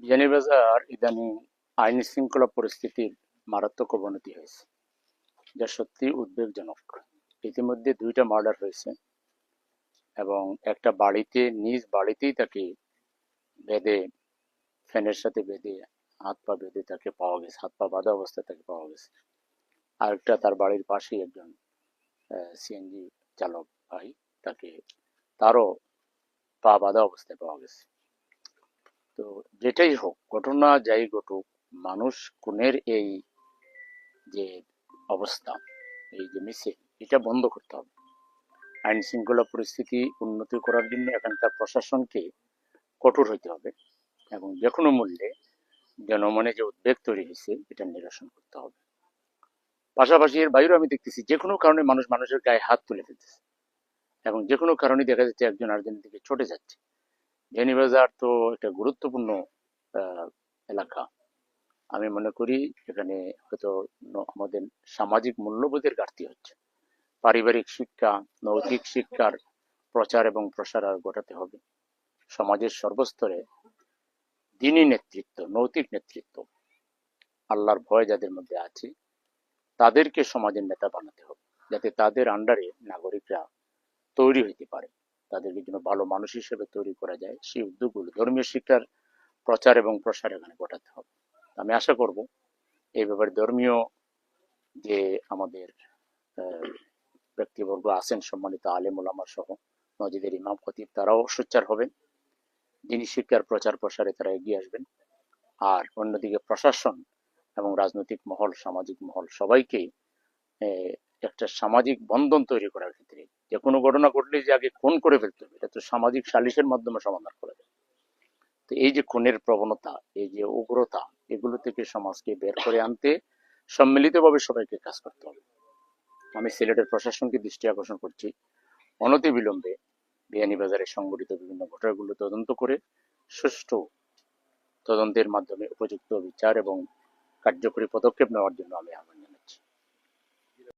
বিয়ানীবাজার ইদানিং আইন শৃঙ্খলা পরিস্থিতির মারাত্মক অবনতি হয়েছে, যা সত্যি উদ্বেগজনক। ইতিমধ্যে 2টা মার্ডার হয়েছে এবং একটা বাড়িতে, নিজ বাড়িতেই তাকে বেঁধে, ফ্যানের সাথে বেঁধে, হাত পা বেঁধে তাকে পাওয়া গেছে, হাত পা বাঁধা অবস্থায় তাকে পাওয়া গেছে। আরেকটা তার বাড়ির পাশেই একজন সিএনজি চালক ভাই, তারও পা বাঁধা অবস্থায় পাওয়া গেছে। তো যেটাই হোক, ঘটনা যাই ঘটুক, মানুষ খুনের এই যে অবস্থা, এই যে মিছিল, এটা বন্ধ করতে হবে। আইন শৃঙ্খলা পরিস্থিতি উন্নতি করার জন্য এখানকার প্রশাসনকে কঠোর হইতে হবে এবং যে কোনো মূল্যে জনমনে যে উদ্বেগ তৈরি হয়েছে এটা নিরসন করতে হবে। পাশাপাশি এর বাইরেও আমি দেখতেছি যে কোনো কারণে মানুষ মানুষের গায়ে হাত তুলে ফেলতেছে এবং যে কোনো কারণে দেখা যাচ্ছে একজন আরেকজনের দিকে ছুটে যাচ্ছে। বেনিবাজার তো একটা গুরুত্বপূর্ণ এলাকা। আমি মনে করি এখানে হয়তো আমাদের সামাজিক মূল্যবোধের ঘাটতি হচ্ছে। পারিবারিক শিক্ষা, নৈতিক শিক্ষার প্রচার এবং প্রসার আর ঘটাতে হবে। সমাজের সর্বস্তরে দিনী নেতৃত্ব, নৈতিক নেতৃত্ব, আল্লাহর ভয় যাদের মধ্যে আছে তাদেরকে সমাজের নেতা বানাতে হবে, যাতে তাদের আন্ডারে নাগরিকরা তৈরি হইতে পারে, তাদেরকে যেন ভালো মানুষ হিসেবে তৈরি করা যায়। সেই উদ্যোগগুলো, ধর্মীয় শিক্ষার প্রচার এবং প্রসার এখানে ঘটাতে হবে। আমি আশা করব এই ব্যাপারে ধর্মীয় যে আমাদের ব্যক্তিবর্গ আছেন, সম্মানিত আলেম ওলামা সহ মসজিদের ইমাম খতিব, তারাও সোচ্চার হবেন, দিনী শিক্ষার প্রচার প্রসারে তারা এগিয়ে আসবেন। আর অন্যদিকে প্রশাসন এবং রাজনৈতিক মহল, সামাজিক মহল, সবাইকে একটা সামাজিক বন্ধন তৈরি করার ক্ষেত্রে যে কোনো ঘটনা ঘটলে যে আগে খুন করে ফেলতে হবে, এটা তো সামাজিক সালিশের মাধ্যমে সমাধান করা যায়। তো এই যে খুনের প্রবণতা, এই যে উগ্রতা, এগুলো থেকে সমাজকে বের করে আনতে সম্মিলিতভাবে সবাইকে কাজ করতে হবে। আমি সিলেটের প্রশাসনকে দৃষ্টি আকর্ষণ করছি, অনতিবিলম্বে বিয়ানীবাজারে সংঘটিত বিভিন্ন ঘটনাগুলো তদন্ত করে সুষ্ঠু তদন্তের মাধ্যমে উপযুক্ত বিচার এবং কার্যকরী পদক্ষেপ নেওয়ার জন্য আমি আহ্বান